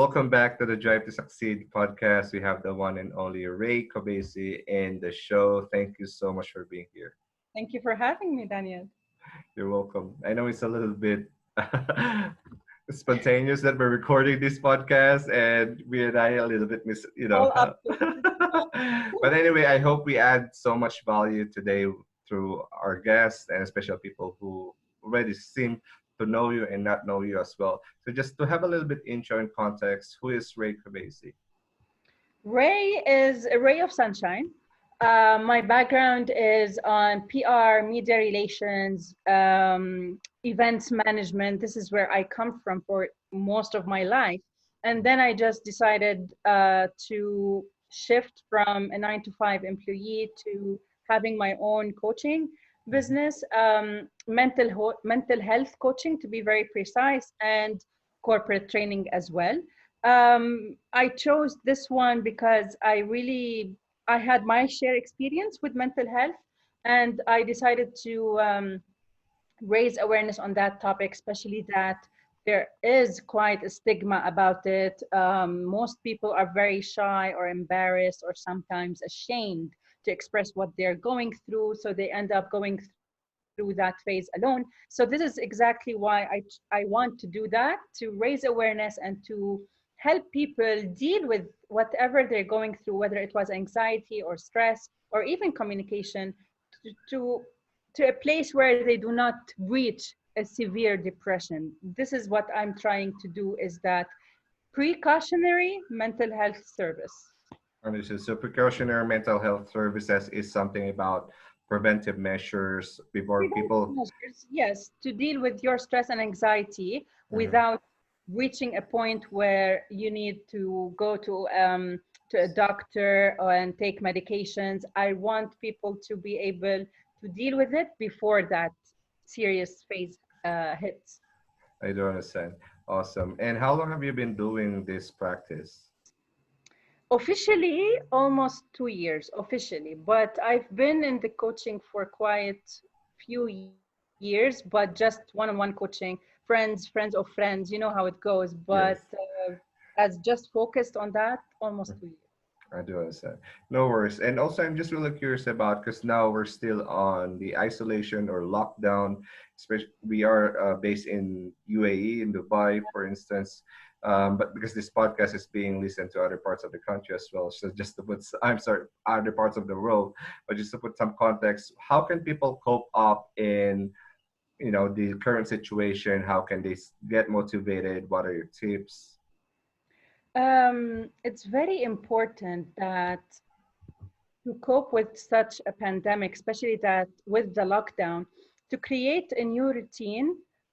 welcome back to the Drive to Succeed podcast. We have the one and only Ray Kobeissi in the show. Thank you so much for being here. Thank you for having me, Daniel. You're welcome. I know it's a little bit spontaneous that we're recording this podcast, and we and I a little bit All up to but anyway, I hope we add so much value today through our guests and especially people who already seem to know you and not know you as well. So just to have a little bit intro and context, who is Ray Kobeissi? Ray is a ray of sunshine. My background is on PR, media relations, events management. This is where I come from for most of my life. And then I just decided to shift from a 9 to 5 employee to having my own coaching business, mental health coaching to be very precise, and corporate training as well. I chose this one because I had my share experience with mental health, and I decided to raise awareness on that topic, especially that there is quite a stigma about it. Most people are very shy or embarrassed or sometimes ashamed to express what they're going through, so they end up going through that phase alone. So this is exactly why I want to do that, to raise awareness and to help people deal with whatever they're going through, whether it was anxiety or stress or even communication, to, to to a place where they do not reach a severe depression. This is what I'm trying to do, is that precautionary mental health service. Understood. So precautionary mental health services is something about preventive measures before Preventive people. measures, yes, to deal with your stress and anxiety Mhm. without reaching a point where you need to go to a doctor and take medications. I want people to be able to deal with it before that serious phase hits. I do understand. Awesome. And how long have you been doing this practice? Officially, almost 2 years officially, but I've been in the coaching for quite few years, but just one-on-one coaching, friends of friends, you know how it goes. But Yes. as just focused on that, almost 2 years. I do understand. No worries. And also, I'm just really curious about because now we're still on the isolation or lockdown. Especially, we are based in UAE, in Dubai, for instance. But because this podcast is being listened to other parts of the country as well, so just to put, I'm sorry, other parts of the world, but just to put some context, how can people cope up in the current situation? How can they get motivated? What are your tips? It's very important that to cope with such a pandemic, especially that with the lockdown, to create a new routine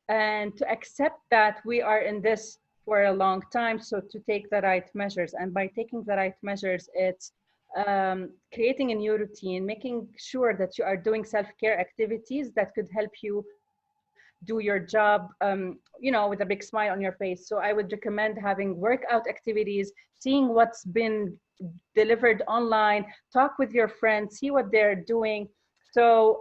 and to accept that we are in this for a long time. So to take the right measures, and by taking the right measures, it's creating a new routine, making sure that you are doing self-care activities that could help you do your job, with a big smile on your face. So I would recommend having workout activities, seeing what's been delivered online, talk with your friends, see what they're doing. So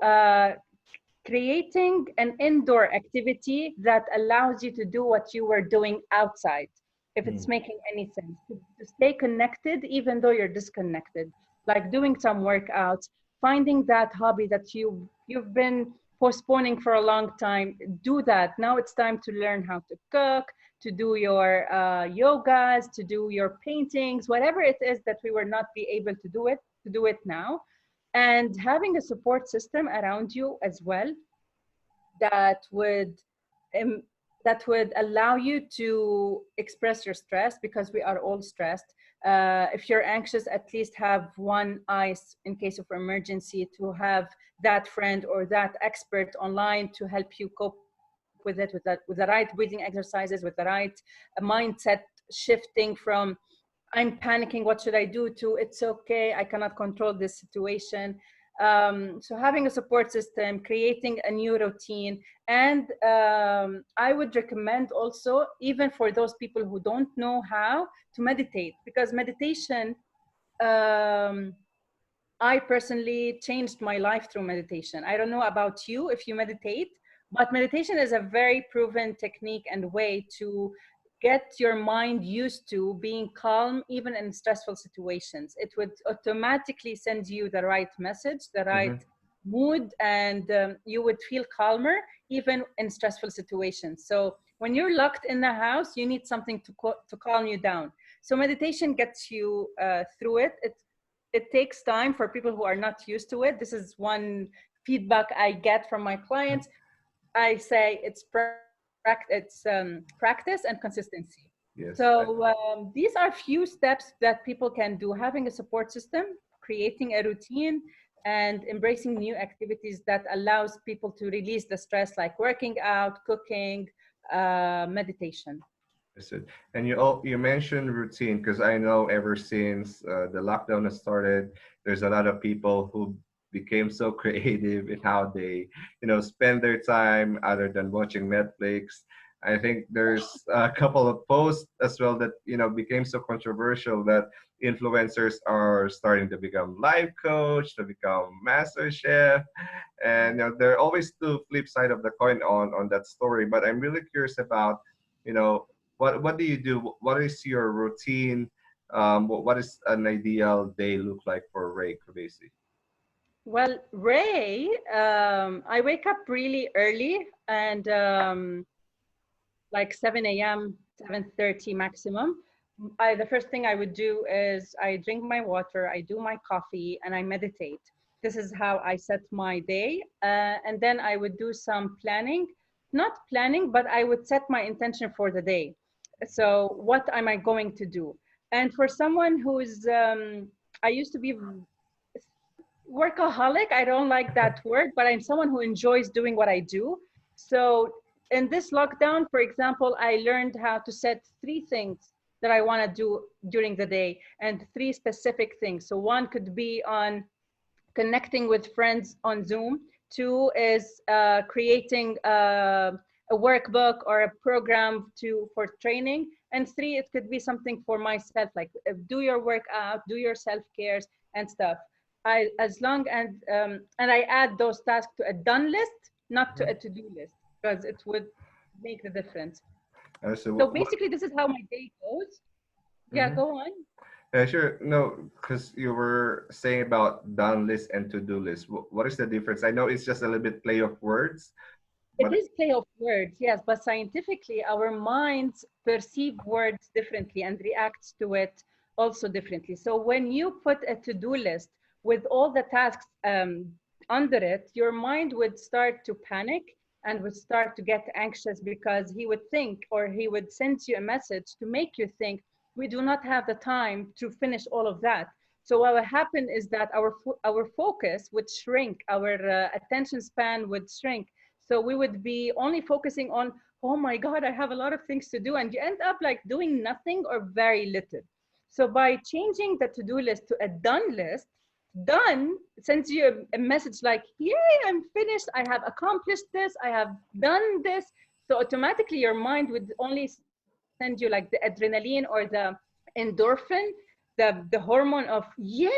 creating an indoor activity that allows you to do what you were doing outside, if it's Mm. making any sense, to stay connected even though you're disconnected, like doing some workouts, finding that hobby that you've been postponing for a long time. Do that. Now it's time to learn how to cook, to do your yogas, to do your paintings, whatever it is that we were not be able to do it now. And having a support system around you as well, that would um, that would allow you to express your stress, because we are all stressed. If you're anxious, at least have one eyes in case of emergency, to have that friend or that expert online to help you cope with it, with the right breathing exercises, with the right mindset shifting from I'm panicking, what should I do, to it's okay, I cannot control this situation. So having a support system, creating a new routine, and I would recommend also, even for those people who don't know how to meditate, because meditation, um, I personally changed my life through meditation. I don't know about you if you meditate, but meditation is a very proven technique and way to get your mind used to being calm even in stressful situations. It would automatically send you the right message, the right Mm-hmm. mood, and you would feel calmer even in stressful situations. So when you're locked in the house, you need something to calm you down. So meditation gets you through it. It takes time for people who are not used to it. This is one feedback I get from my clients. I say it's practice and consistency. Yes. So these are few steps that people can do: having a support system, creating a routine, and embracing new activities that allows people to release the stress, like working out, cooking, meditation. Understood. And you mentioned routine because I know ever since the lockdown has started, there's a lot of people who became so creative in how they, spend their time other than watching Netflix. I think there's a couple of posts as well that became so controversial that influencers are starting to become life coach, to become master chef, and there are always two flip side of the coin on that story. But I'm really curious about you know what do you do? What is your routine? What is an ideal day look like for Ray Kobeissi? Well, Ray, I wake up really early and like 7 a.m., 7:30 maximum. The first thing I would do is I drink my water, I do my coffee, and I meditate. This is how I set my day. And then I would do some planning, not planning, but I would set my intention for the day. So, what am I going to do? And for someone who's, I used to be workaholic. I don't like that word, but I'm someone who enjoys doing what I do. So in this lockdown, for example, I learned how to set three things that I want to do during the day, and three specific things. So one could be on connecting with friends on Zoom. Two is creating a workbook or a program for training. And three, it could be something for myself, like do your workout, do your self cares and stuff. As long and I add those tasks to a done list, not to a Mhm. to do list, because it would make the difference. So So basically, this is how my day goes. Yeah, mhm. go on. Sure. No, because you were saying about done list and to do list. What is the difference? I know it's just a little bit play of words, It but is play of words, yes, but scientifically, our minds perceive words differently and reacts to it also differently. So when you put a to-do list with all the tasks under it, your mind would start to panic and would start to get anxious because he would think, or he would send you a message to make you think, we do not have the time to finish all of that. So what will happen is that our focus would shrink, our attention span would shrink, so we would be only focusing on, oh my God, I have a lot of things to do. And you end up like doing nothing or very little. So by changing the to do list to a done list, done sends you a message like, yay, I'm finished. I have accomplished this. I have done this. So automatically your mind would only send you like the adrenaline or the endorphin, the hormone of, yay,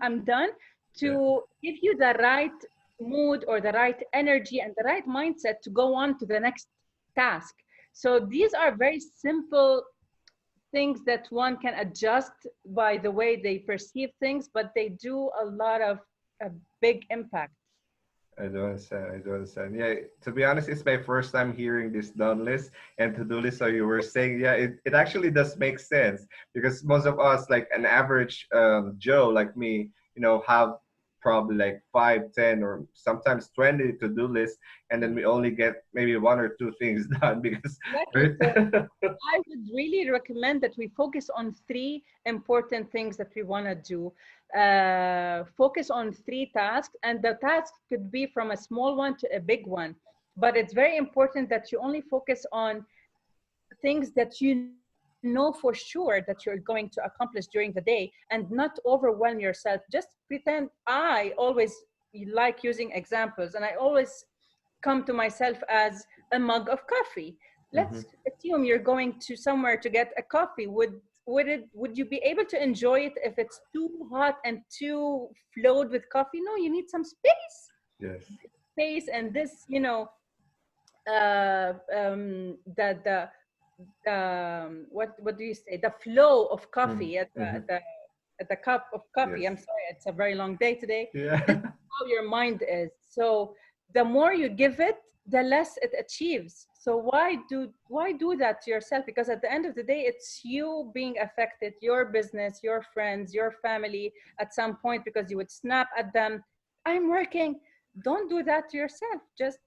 I'm done, yeah, to give you the right mood or the right energy and the right mindset to go on to the next task. So these are very simple things that one can adjust by the way they perceive things, but they do a lot of a big impact. I do understand. I do understand. Yeah, to be honest, it's my first time hearing this done list and to do list. So you were saying, yeah, it actually does make sense because most of us, like an average Joe like me, have probably like 5, 10, or sometimes 20 to do lists, and then we only get maybe one or two things done because. Exactly. So I would really recommend that we focus on three important things that we want to do. Focus on three tasks, and the task could be from a small one to a big one. But it's very important that you only focus on things that you know for sure that you're going to accomplish during the day, and not overwhelm yourself. Just pretend. I always like using examples, and I always come to myself as a mug of coffee. Mhm. Let's assume you're going to somewhere to get a coffee. Would you be able to enjoy it if it's too hot and too flowed with coffee? No, you need some Yes. space, and this, the what do you say, the flow of Mm-hmm. coffee Mm-hmm. at the cup of coffee. I'm Yes. sorry, it's a very long day today. This Yeah. is how your mind is. So the more you give it, the less it achieves. So why do that to yourself? Because at the end of the day, it's you being affected, your business, your friends, your family at some point, because you would snap at them. I'm working. Don't do that to yourself. Just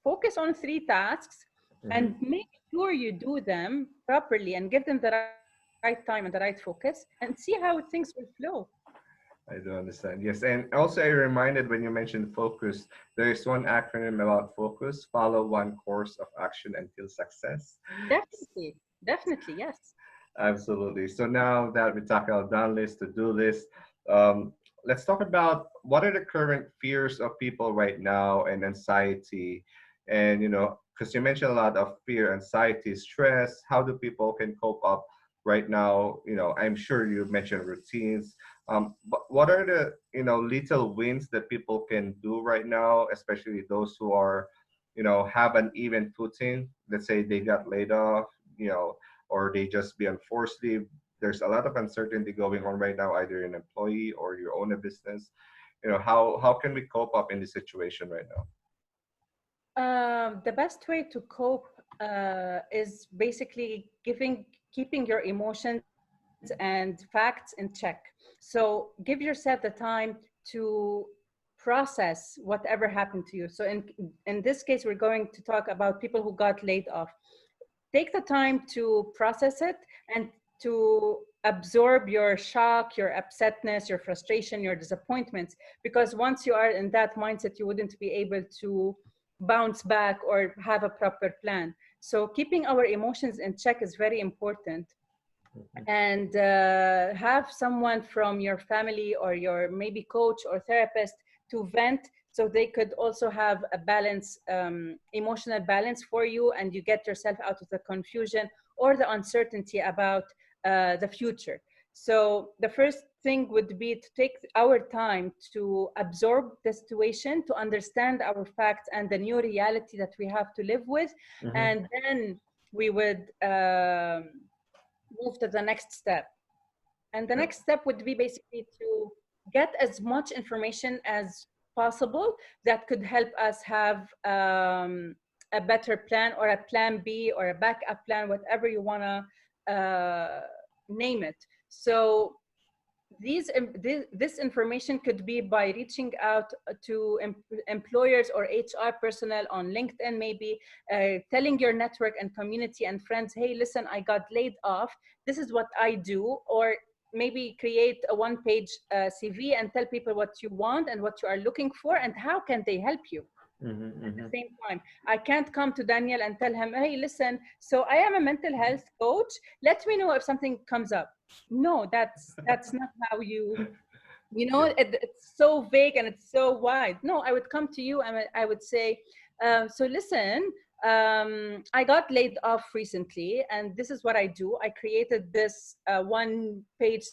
focus on three tasks Mm-hmm. and make sure you do them properly and give them the right time and the right focus, and see how things will flow. I do understand. Yes. And also, I reminded when you mentioned focus, there is one acronym about focus: follow one course of action until success. Definitely, definitely, yes. Absolutely. So now that we talk about done list, to do list, um, let's talk about what are the current fears of people right now and anxiety. And, because you mentioned a lot of fear, anxiety, stress, how do people can cope up right now? I'm sure you mentioned routines. But what are the, little wins that people can do right now, especially those who are, have an even footing? Let's say they got laid off, you know, or they just be on forced leave. There's a lot of uncertainty going on right now, either an employee or you own a business. How can we cope up in this situation right now? The best way to cope is basically keeping your emotions and facts in check. So give yourself the time to process whatever happened to you. So in this case, we're going to talk about people who got laid off. Take the time to process it and to absorb your shock, your upsetness, your frustration, your disappointments. Because once you are in that mindset, you wouldn't be able to bounce back or have a proper plan. So keeping our emotions in check is very important. Mhm. And have someone from your family or your maybe coach or therapist to vent, so they could also have a balance, emotional balance for you, and you get yourself out of the confusion or the uncertainty about the future. So the first thing would be to take our time to absorb the situation, to understand our facts and the new reality that we have to live with, Mhm. and then we would move to the next step. And the Yep. next step would be basically to get as much information as possible that could help us have a better plan, or a plan B, or a backup plan, whatever you want to name it. So this information could be by reaching out to employers or HR personnel on LinkedIn, maybe telling your network and community and friends, hey, listen, I got laid off. This is what I do. Or maybe create a one-page CV and tell people what you want and what you are looking for and how can they help you. Mhm. At the Mhm. same time, I can't come to Daniel and tell him, hey, listen, so I am a mental health coach. Let me know if something comes up. No, that's not how Yeah. it's so vague and it's so wide. No, I would come to you and I would say, so listen, I got laid off recently, and this is what I do. I created this one-page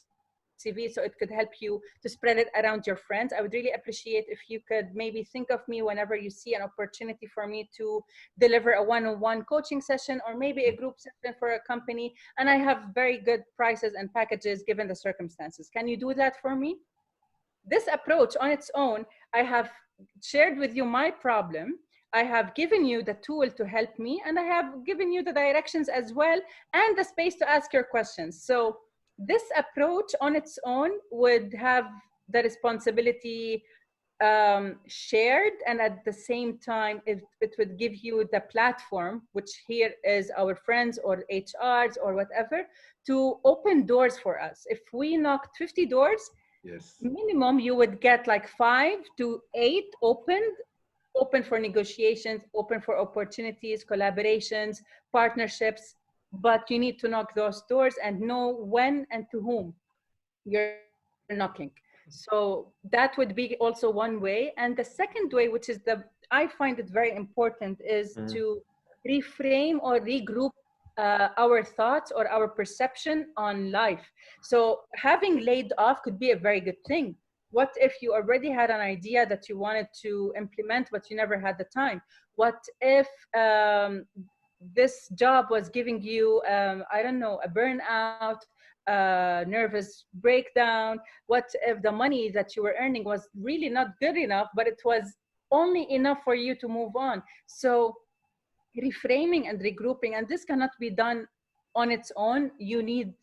CV so it could help you to spread it around your friends. I would really appreciate if you could maybe think of me whenever you see an opportunity for me to deliver a one-on-one coaching session, or maybe a group session for a company. And I have very good prices and packages given the circumstances. Can you do that for me? This approach on its own, I have shared with you my problem. I have given you the tool to help me, and I have given you the directions as well, and the space to ask your questions. So this approach on its own would have the responsibility shared, and at the same time it would give you the platform, which here is our friends or HRs or whatever, to open doors for us. If we knocked 50 doors, Yes. minimum you would get like 5 to 8 open for negotiations, open for opportunities, collaborations, partnerships. But you need to knock those doors and know when and to whom you're knocking. So that would be also one way. And the second way, which is the I find it very important, is Mhm. to reframe or regroup our thoughts or our perception on life. So having laid off could be a very good thing. What if you already had an idea that you wanted to implement, but you never had the time? What if this job was giving you, I don't know, a burnout, nervous breakdown. What if the money that you were earning was really not good enough, but it was only enough for you to move on? So reframing and regrouping, and this cannot be done on its own. You need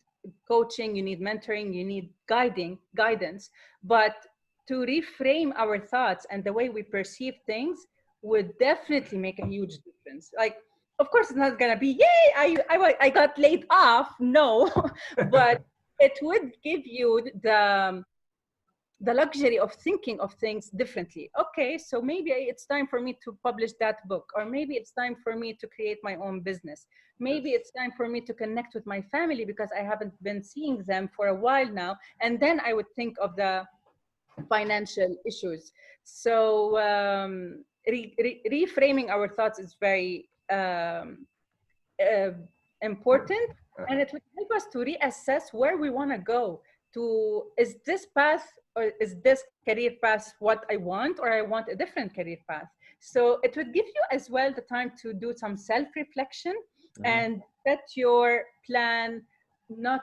coaching, you need mentoring, you need guidance. But to reframe our thoughts and the way we perceive things would definitely make a huge difference. Like, of course it's not going to be yay, I got laid off, no. But it would give you the luxury of thinking of things differently. Okay, so maybe it's time for me to publish that book, or maybe it's time for me to create my own business. Maybe Yes. it's time for me to connect with my family because I haven't been seeing them for a while now. And then I would think of the financial issues. So reframing our thoughts is very uh, important, and Uh-huh. it would help us to reassess where we want to go. To, is this path or is this career path what I want, or I want a different career path? So it would give you as well the time to do some self-reflection Mhm. and set your plan. Not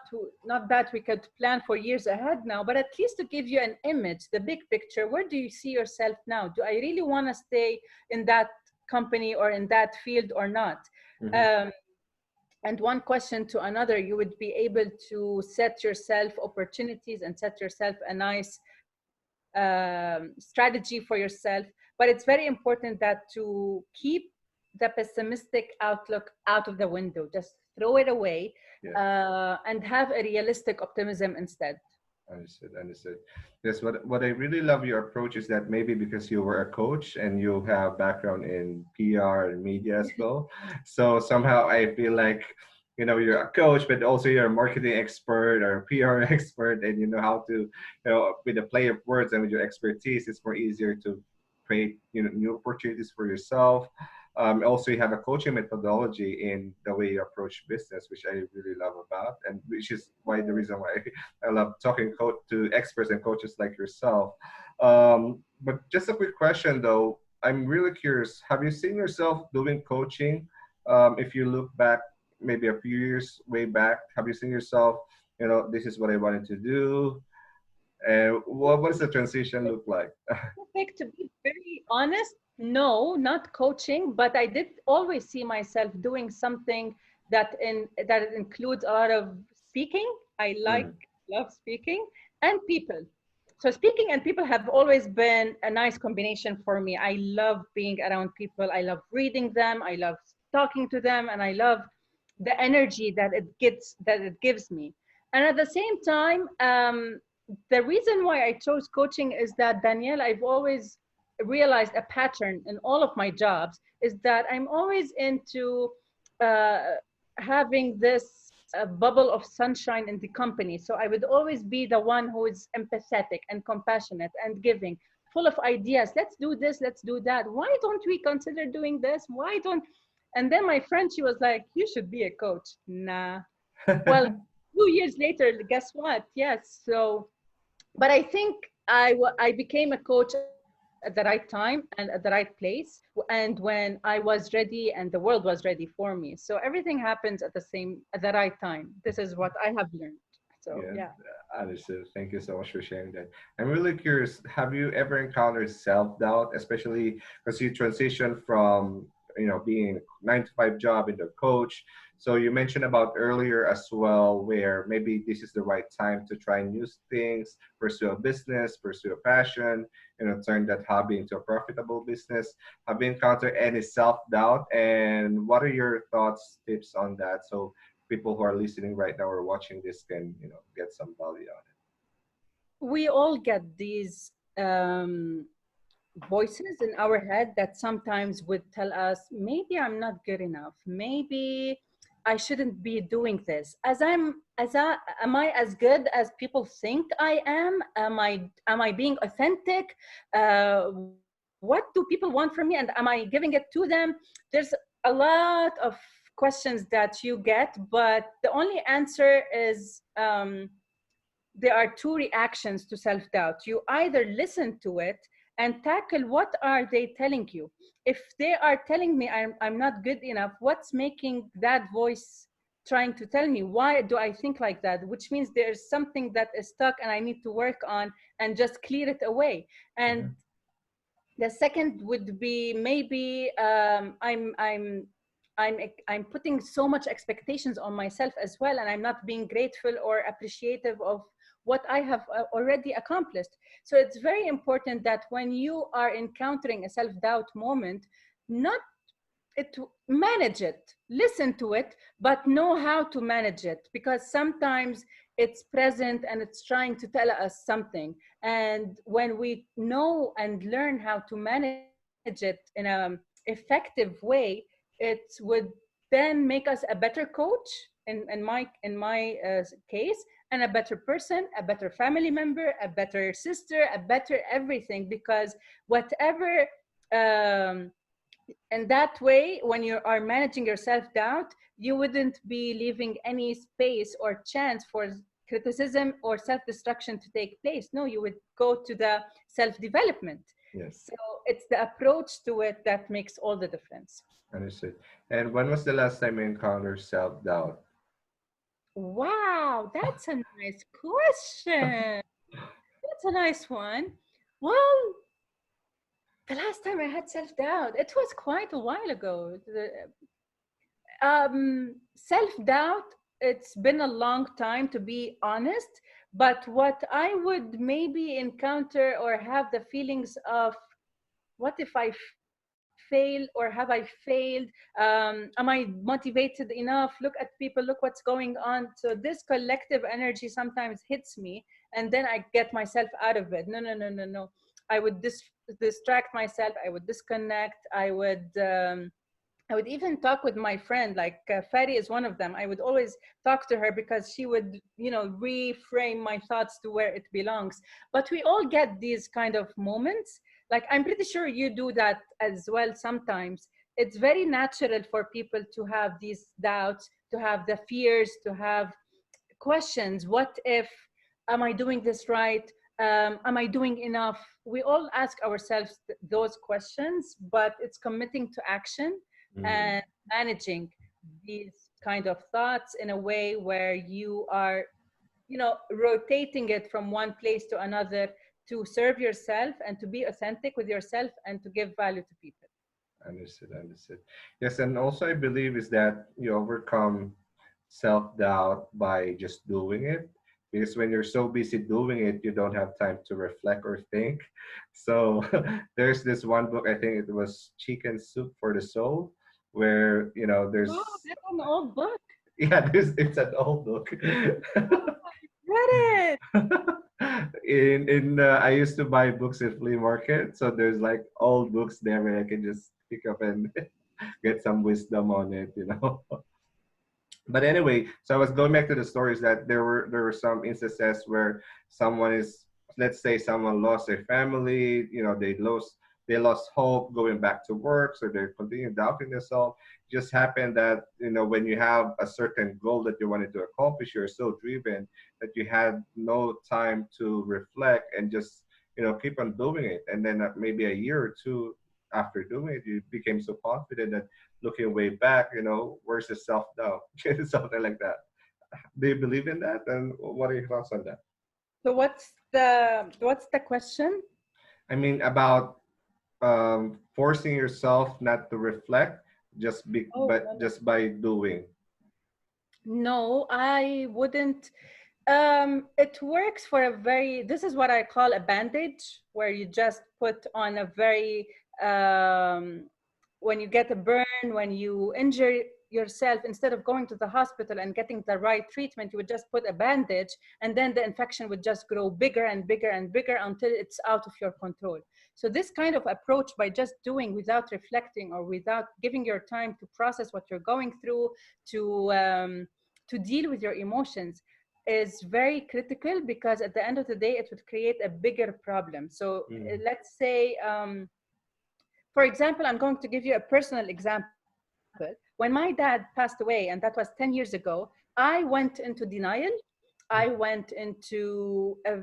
that we could plan for years ahead now, but at least to give you an image, the big picture. Where do you see yourself now? Do I really want to stay in that company or in that field or not? Mhm. um, and one question to another, you would be able to set yourself opportunities and set yourself a nice strategy for yourself. But it's very important that to keep the pessimistic outlook out of the window, just throw it away, Yeah. and have a realistic optimism instead. Understood, understood. Yes, what I really love your approach is that maybe because you were a coach and you have background in PR and media as well, so somehow I feel like you're a coach, but also you're a marketing expert or a PR expert, and you know how to with the play of words and with your expertise, it's more easier to create new opportunities for yourself. Also, you have a coaching methodology in the way you approach business, which I really love about, and which is why the reason why I love talking to experts and coaches like yourself. But just a quick question though, I'm really curious. Have you seen yourself doing coaching? If you look back, maybe a few years way back, have you seen yourself? This is what I wanted to do. And what does the transition look like? Perfect. To be very honest, no, not coaching, but I did always see myself doing something that includes a lot of speaking. I Mm, love speaking and people. So speaking and people have always been a nice combination for me. I love being around people. I love reading them. I love talking to them, and I love the energy that it gives me. And at the same time, the reason why I chose coaching is that, Danielle, I've always realized a pattern in all of my jobs is that I'm always into uh, having this bubble of sunshine in the company. So I would always be the one who is empathetic and compassionate and giving, full of ideas. Let's do this, let's do that. Why don't we consider doing this? Why don't? And then my friend, she was like, you should be a coach. Nah. Well, 2 years later, guess what? Yes. So but I think I became a coach at the right time and at the right place, and when I was ready and the world was ready for me. So everything happens at the right time. This is what I have learned. So Yeah, yeah. understood. Thank you so much for sharing that. I'm really curious. Have you ever encountered self-doubt, especially because you transitioned from being a 9 to 5 job into a coach? So you mentioned about earlier as well, where maybe this is the right time to try new things, pursue a business, pursue a passion, turn that hobby into a profitable business. Have you encountered any self-doubt, and what are your thoughts, tips on that? So people who are listening right now or watching this can get some value on We all get these voices in our head that sometimes would tell us, maybe I'm not good enough. Maybe I shouldn't be doing this. Am I as good as people think I am? Am I being authentic? What do people want from me, and am I giving it to them? There's a lot of questions that you get, but the only answer is, there are two reactions to self doubt. You either listen to it and tackle what are they telling you. If they are telling me I'm not good enough, what's making that voice trying to tell me? Why do I think like that? Which means there's something that is stuck and I need to work on and just clear it away. And Mhm. the second would be maybe I'm I'm putting so much expectations on myself as well, and I'm not being grateful or appreciative of what I have already accomplished. So it's very important that when you are encountering a self-doubt moment, not it manage it, listen to it, but know how to manage it, because sometimes it's present and it's trying to tell us something. And when we know and learn how to manage it in a effective way, it would then make us a better coach in my case, and a better person, a better family member, a better sister, a better everything. Because whatever um, and that way, when you are managing your self-doubt, you wouldn't be leaving any space or chance for criticism or self-destruction to take place. No, you would go to the self-development. Yes, So it's the approach to it that makes all the difference. understood. And when was the last time you encountered self-doubt? Wow, that's a nice question. That's a nice one. Well, the last time I had self-doubt, it was quite a while ago. Self-doubt, it's been a long time, to be honest. But what I would maybe encounter or have the feelings of, what if I fail, or have I failed? Am I motivated enough? Look at people, look what's going on. So this collective energy sometimes hits me, and then I get myself out of it. No, no, no, no, no. I would distract myself. I would disconnect. I would even talk with my friend, like Fari is one of them. I would always talk to her because she would, reframe my thoughts to where it belongs. But we all get these kind of moments. Like, I'm pretty sure you do that as well sometimes. It's very natural for people to have these doubts, to have the fears, to have questions. What if? Am I doing this right? Am I doing enough? We all ask ourselves those questions, but it's committing to action Mm, and managing these kind of thoughts in a way where you are, rotating it from one place to another, to serve yourself and to be authentic with yourself and to give value to people. understood, understood. Yes, and also I believe is that you overcome self-doubt by just doing it. Because when you're so busy doing it, you don't have time to reflect or think. So there's this one book, I think it was Chicken Soup for the Soul, where Wow, there's that's an old book. yeah, it's an old book. Read it. In I used to buy books at flea market, so there's like old books there where I can just pick up and get some wisdom on it. But anyway, so I was going back to the stories that there were some instances where someone is, let's say someone lost their family, they lost hope going back to work, so they're continuing doubting themselves. Just happened that when you have a certain goal that you wanted to accomplish, you're so driven that you had no time to reflect and just keep on doing it. And then maybe a year or two after doing it, you became so confident that looking way back, where's the self doubt? Something like that. Do you believe in that? And what are your thoughts on that? So what's the question? I mean, about forcing yourself not to reflect, Oh, but just by doing. no, I wouldn't. It works for a very, this is what I call a bandage, where you just put on a very, um, when you get a burn, when you injure yourself, instead of going to the hospital and getting the right treatment, you would just put a bandage, and then the infection would just grow bigger and bigger and bigger until it's out of your control. So this kind of approach, by just doing without reflecting or without giving your time to process what you're going through, to deal with your emotions, is very critical, because at the end of the day it would create a bigger problem. So Mm, let's say, for example, I'm going to give you a personal example. When my dad passed away, and that was 10 years ago, I went into denial. I went into a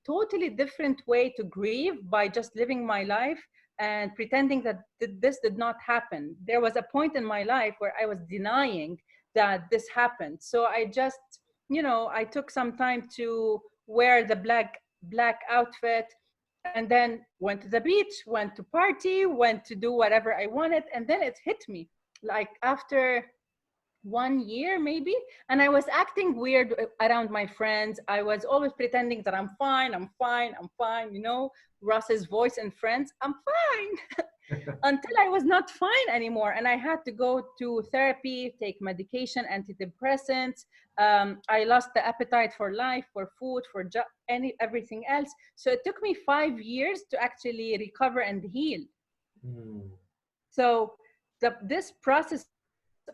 totally different way to grieve by just living my life and pretending that this did not happen. There was a point in my life where I was denying that this happened. So I just, I took some time to wear the black outfit, and then went to the beach, went to party, went to do whatever I wanted, and then it hit me like after 1 year maybe, and I was acting weird around my friends. I was always pretending that I'm fine, I'm fine, I'm fine, Ross's voice in Friends, I'm fine. Until I was not fine anymore, and I had to go to therapy, take medication, antidepressants. I lost the appetite for life, for food, for everything else. So it took me 5 years to actually recover and heal. Mm. So this process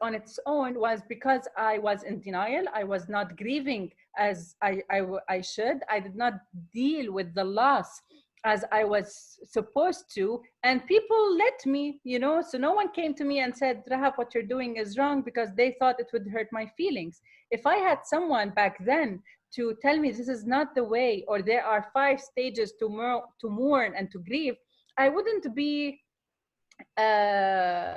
on its own was because I was in denial. I was not grieving as I should. I did not deal with the loss as I was supposed to. And people let me, so no one came to me and said, Rahaf, what you're doing is wrong, because they thought it would hurt my feelings. If I had someone back then to tell me this is not the way, or there are 5 stages to mourn and to grieve, I wouldn't be uh,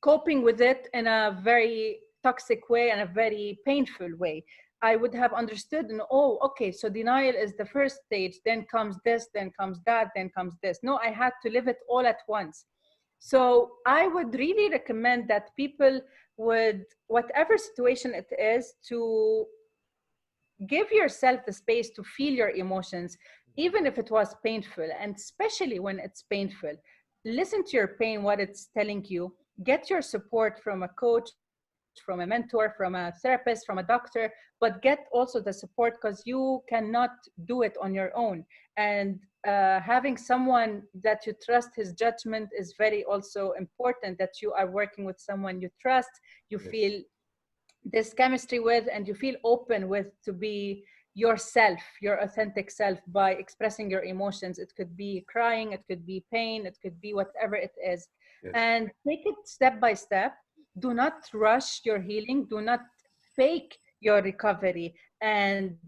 coping with it in a very toxic way and a very painful way. I would have understood, and oh, okay, so denial is the first stage, then comes this, then comes that, then comes this. No, I had to live it all at once. So I would really recommend that people would, whatever situation it is, to give yourself the space to feel your emotions, even if it was painful, and especially when it's painful. Listen to your pain, what it's telling you. Get your support from a coach, from a mentor, from a therapist, from a doctor, but get also the support, because you cannot do it on your own. And having someone that you trust his judgment is very also important, that you are working with someone you trust, you Yes. feel this chemistry with, and you feel open with, to be yourself, your authentic self, by expressing your emotions. It could be crying, it could be pain, it could be whatever it is. Yes. And take it step by step. Do not rush your healing, do not fake your recovery. And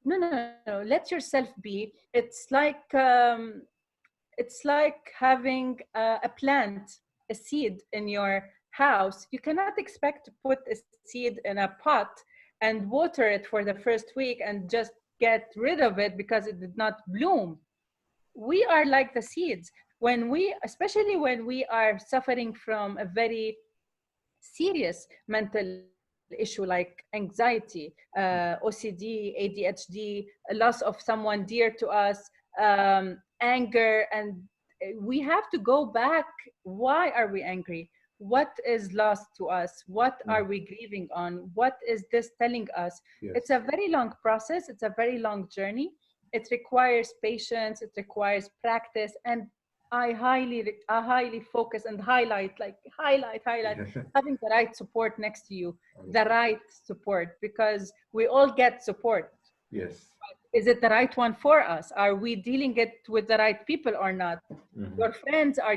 no, let yourself be. It's like having a plant, a seed in your house. You cannot expect to put a seed in a pot and water it for the first week and just get rid of it because it did not bloom. We are like the seeds. Especially when we are suffering from a very serious mental issue like anxiety, OCD, ADHD, a loss of someone dear to us, anger, and we have to go back. Why are we angry? What is lost to us? What Mm. are we grieving on? What is this telling us? It's Yes. a very long process. It's a very long journey. It requires patience. It requires practice. And I highly focus and highlight having the right support next to you, the Understood. right support, because we all get support. Yes. Is it the right one for us? Are we dealing it with the right people or not? Hmm. Your friends are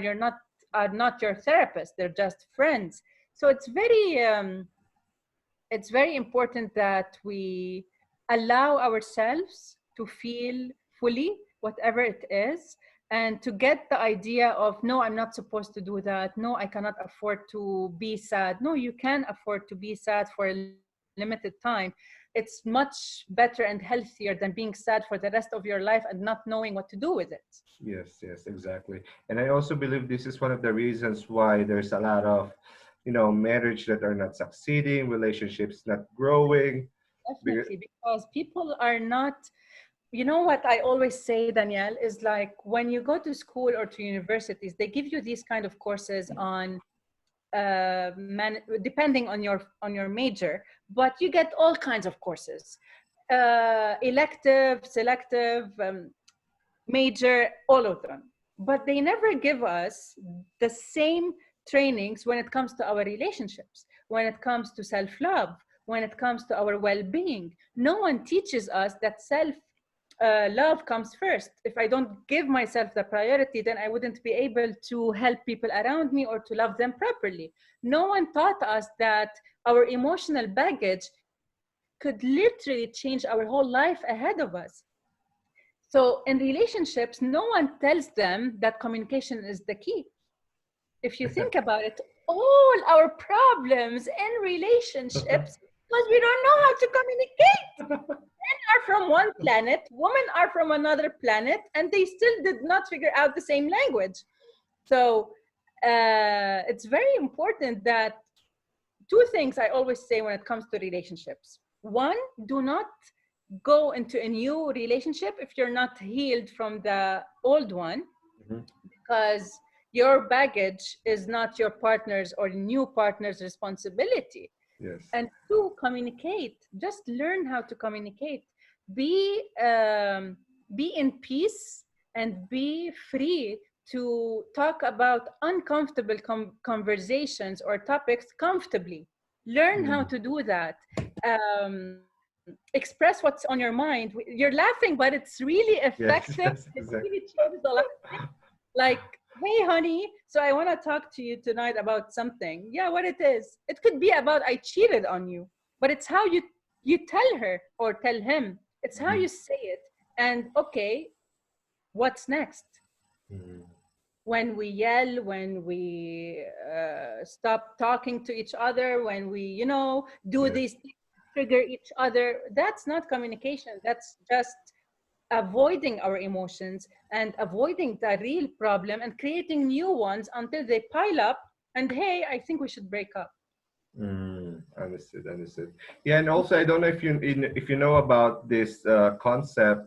not your therapist, they're just friends. So it's very important that we allow ourselves to feel fully whatever it is, and to get the idea of, no, I'm not supposed to do that, no, I cannot afford to be sad. No, you can afford to be sad for a limited time. It's much better and healthier than being sad for the rest of your life and not knowing what to do with it. Yes, yes, exactly. And I also believe this is one of the reasons why there's a lot of, marriage that are not succeeding, relationships not growing. Because, Definitely, because people are not, what I always say, Danielle, is like when you go to school or to universities, they give you these kind of courses on depending on your major, but you get all kinds of courses, elective, selective, major, all of them. But they never give us the same trainings when it comes to our relationships, when it comes to self-love, when it comes to our well-being. No one teaches us that love comes first. If I don't give myself the priority, then I wouldn't be able to help people around me or to love them properly. No one taught us that our emotional baggage could literally change our whole life ahead of us. So in relationships, no one tells them that communication is the key. If you think about it, all our problems in relationships because we don't know how to communicate. Men are from one planet, women are from another planet, and they still did not figure out the same language. So it's very important that two things I always say when it comes to relationships. One, do not go into a new relationship if you're not healed from the old one, Mhm. because your baggage is not your partner's or new partner's responsibility. Yes. And two, communicate. Just learn how to communicate. Be in peace and be free to talk about uncomfortable conversations or topics comfortably. Learn how Mm. to do that. Express what's on your mind. You're laughing, but it's really effective. Yes. It Yes. really Exactly. changes a lot of things. Like, hey, honey, so I want to talk to you tonight about something. Yeah, what it is. It could be about I cheated on you, but it's how you tell her or tell him. It's how Mhm. you say it. And okay, what's next? Mhm. When we yell, when we stop talking to each other, when we, do Yes. these things, trigger each other, that's not communication. That's just avoiding our emotions and avoiding the real problem and creating new ones until they pile up. And hey, I think we should break up. Mm, understood, understood. Yeah, and also I don't know if if you know about this concept.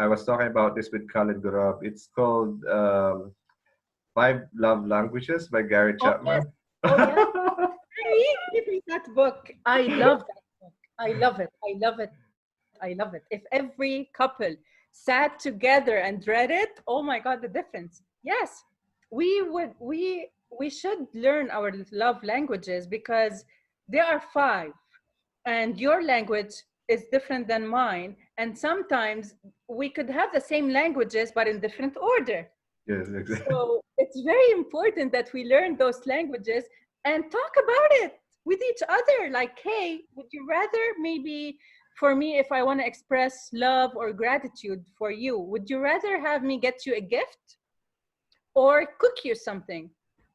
I was talking about this with Khalid Gurab. It's called Five Love Languages by Gary Oh, yes. Chapman. Oh, yes. Hey, give me that book. I love that book. I love it. I love it. I love it. If every couple sat together and read it, oh my God, the difference. Yes, we should learn our love languages because there are five, and your language is different than mine. And sometimes we could have the same languages but in different order. Yes, exactly. So it's very important that we learn those languages and talk about it with each other. Like, hey, would you rather maybe for me, if I want to express love or gratitude for you, would you rather have me get you a gift or cook you something?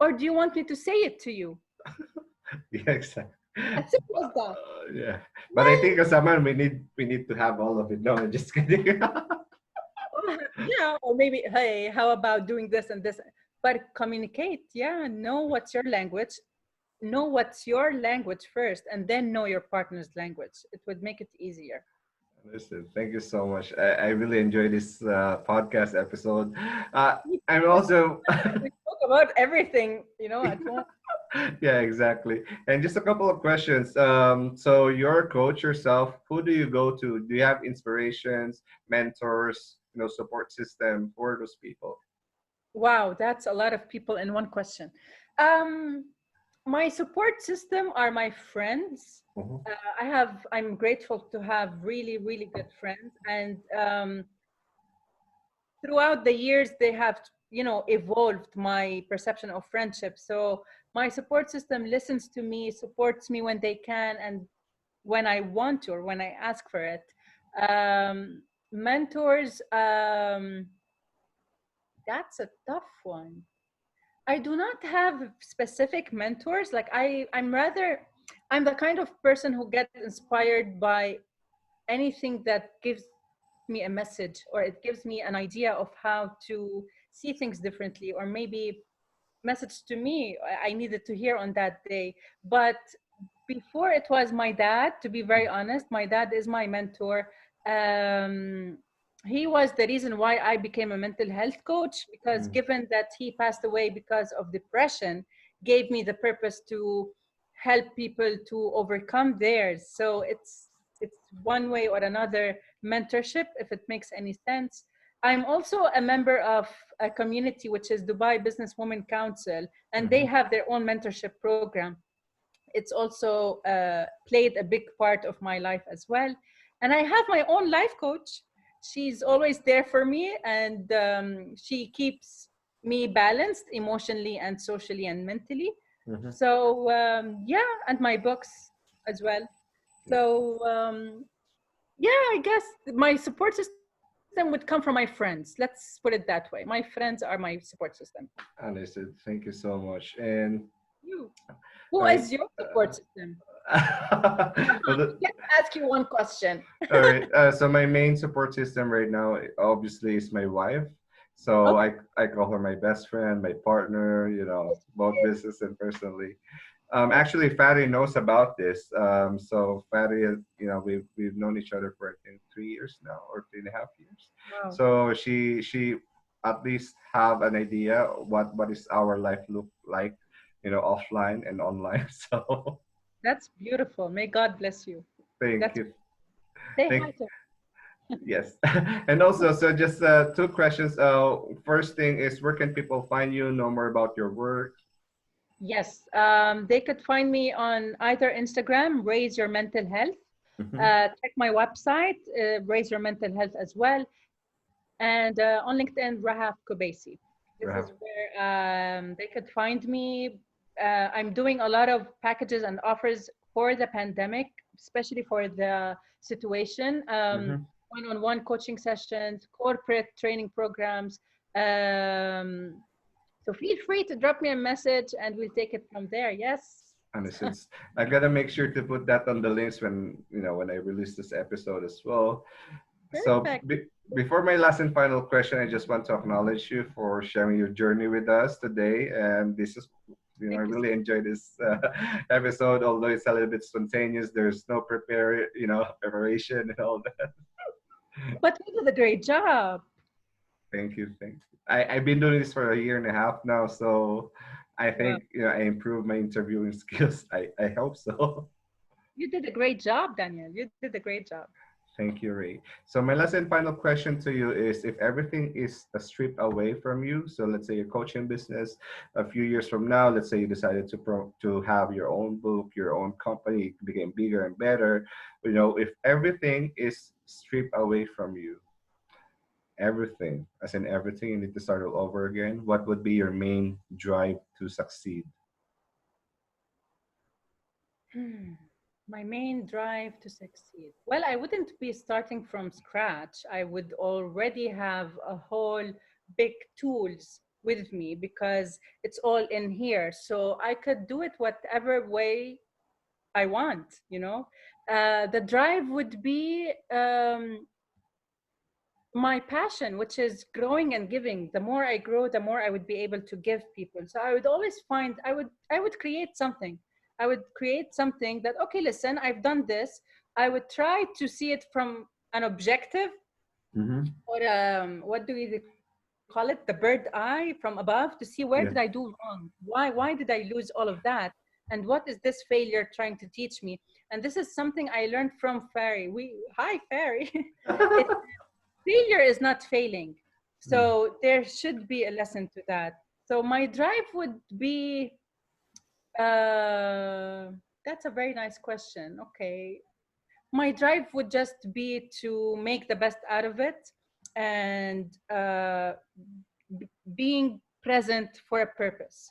Or do you want me to say it to you? Yeah, exactly. As simple as that. Yeah, but I Well, think as a man, we need to have all of it. No, I'm just kidding. yeah, or maybe, hey, how about doing this and this? But communicate, yeah, know what's your language, know what's your language first, and then know your partner's language. It would make it easier. Listen, thank you so much. I really enjoyed this podcast episode. Uh, Me I'm too. also We spoke about everything, at once. yeah, exactly. And just a couple of questions. So you're a coach yourself. Who do you go to? Do you have inspirations, mentors, support system for those people? Wow, that's a lot of people in one question. Um, my support system are my friends. Mhm. I'm grateful to have really, really good friends. And throughout the years they have evolved my perception of friendship. So my support system listens to me, supports me when they can and when I want to or when I ask for it. Mentors, that's a tough one. I do not have specific mentors. Like I'm the kind of person who gets inspired by anything that gives me a message or it gives me an idea of how to see things differently, or maybe message to me I needed to hear on that day. But before it was my dad, to be very honest, my dad is my mentor. Um, he was the reason why I became a mental health coach, because Mm. given that he passed away because of depression, gave me the purpose to help people to overcome theirs. So it's one way or another mentorship, if it makes any sense. I'm also a member of a community which is Dubai Business Women Council, and they Mhm. have their own mentorship program. It's also played a big part of my life as well. And I have my own life coach. She's always there for me, and she keeps me balanced emotionally and socially and mentally. Mhm. So yeah, and my books as well. So yeah, I guess my support system would come from my friends. Let's put it that way. My friends are my support system. Understood. Thank you so much. And You. Who all right. is your support system? Well, I get to ask you one question. all right. So my main support system right now, obviously, is my wife. So Okay. I call her my best friend, my partner. Both business and personally. Actually, Fatty knows about this. So Fatty, we've known each other for I think 3 years now, or 3.5 years. Wow. So she at least have an idea what is our life look like, offline and online. So That's beautiful. May God bless you. thank That's you, say hi thank to yes. And also, so just two questions. First thing is, where can people find you? Know more about your work. Yes, they could find me on either Instagram, Raise Your Mental Health. Hmm. Check my website, Raise Your Mental Health as well. And on LinkedIn, Rahaf Kobeissi. This is Rahaf. where they could find me. I'm doing a lot of packages and offers for the pandemic, especially for the situation. Hmm. One-on-one coaching sessions, corporate training programs. Um, so feel free to drop me a message and we'll take it from there. Yes. And since I gotta make sure to put that on the links when I release this episode as well. So Perfect. before my last and final question, I just want to acknowledge you for sharing your journey with us today. And this is, I Thank you so really enjoyed this episode, although it's a little bit spontaneous. There's no preparation and all that. much. But we did a great job. Thank you, thank you. I've been doing this for a year and a half now, so I Wow. think I improved my interviewing skills. I hope so. You did a great job, Daniel. You did a great job. Thank you, Ray. So my last and final question to you is, if everything is a strip away from you, so let's say your coaching business, a few years from now, let's say you decided to have your own book, your own company, became bigger and better, if everything is stripped away from you, everything, as in everything, you need to start all over again, what would be your main drive to succeed? Hmm. My main drive to succeed. Well, I wouldn't be starting from scratch. I would already have a whole big tools with me because it's all in here. So I could do it whatever way I want. The drive would be my passion, which is growing and giving. The more I grow, the more I would be able to give people. So I would always find I would create something. I would create something that, okay, listen, I've done this. I would try to see it from an objective, Mm-hmm. or what do we call it, the bird eye from above, to see where did I do Yeah. wrong, why did I lose all of that, and what is this failure trying to teach me. And this is something I learned from Fairy. We Hi, Fairy. It Failure is not failing. Mm. So there should be a lesson to that. So my drive would be uh, that's a very nice question. Okay. My drive would just be to make the best out of it, and being present for a purpose.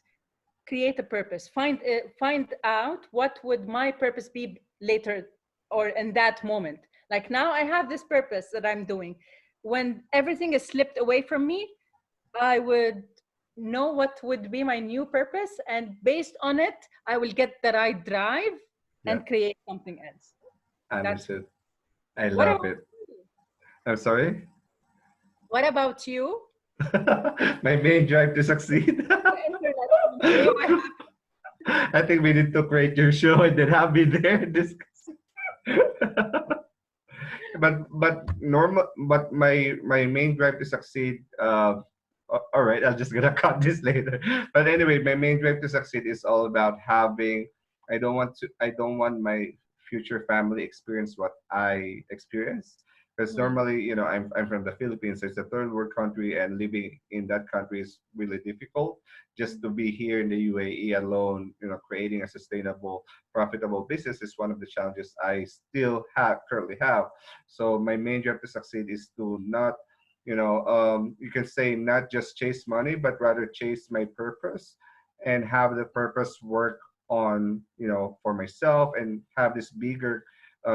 Create a purpose. Find out what would my purpose be later, or in that moment. Like now I have this purpose that I'm doing. When everything is slipped away from me, I would know what would be my new purpose, and based on it I will get the right drive Yeah. and create something else. That's me. Understood. I What love about it. you? I'm sorry. What about you? My main drive to succeed. The internet from you. I think we need to create your show and then have me there and discuss. But my main drive to succeed. All right, I'll just gonna cut this later. But anyway, my main drive to succeed is all about having. I don't want my future family experience what I experience. Because Mm, normally, I'm from the Philippines. It's a third world country, and living in that country is really difficult. Just to be here in the UAE alone, creating a sustainable, profitable business is one of the challenges I still currently have. So my main job to succeed is to not, you can say not just chase money, but rather chase my purpose and have the purpose work on, for myself and have this bigger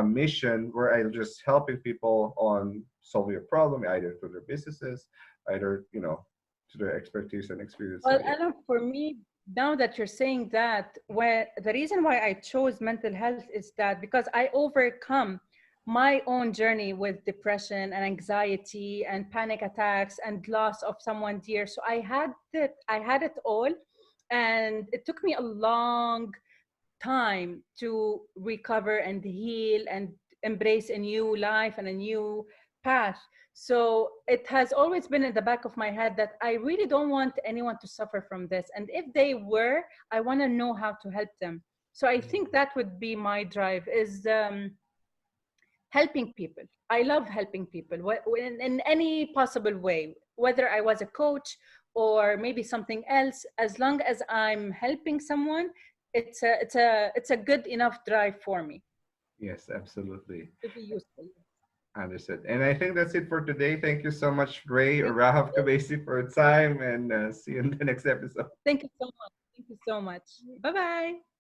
mission where I'm just helping people on solving a problem, either through their businesses, either to their expertise and experience. So Well, yeah. Ella, for me, now that you're saying that, where the reason why I chose mental health is that because I overcome my own journey with depression and anxiety and panic attacks and loss of someone dear. So I had it all, and it took me a long time to recover and heal and embrace a new life and a new path. So it has always been in the back of my head that I really don't want anyone to suffer from this. And if they were, I want to know how to help them. So I think that would be my drive is helping people. I love helping people in any possible way, whether I was a coach or maybe something else. As long as I'm helping someone, it's a good enough drive for me Yes, absolutely. to be useful. Understood. And I think that's it for today. Thank you so much, Ray or Thank Rahaf Kobeissi, for your time, and see you in the next episode. thank you so much. Thank you so much. Bye bye.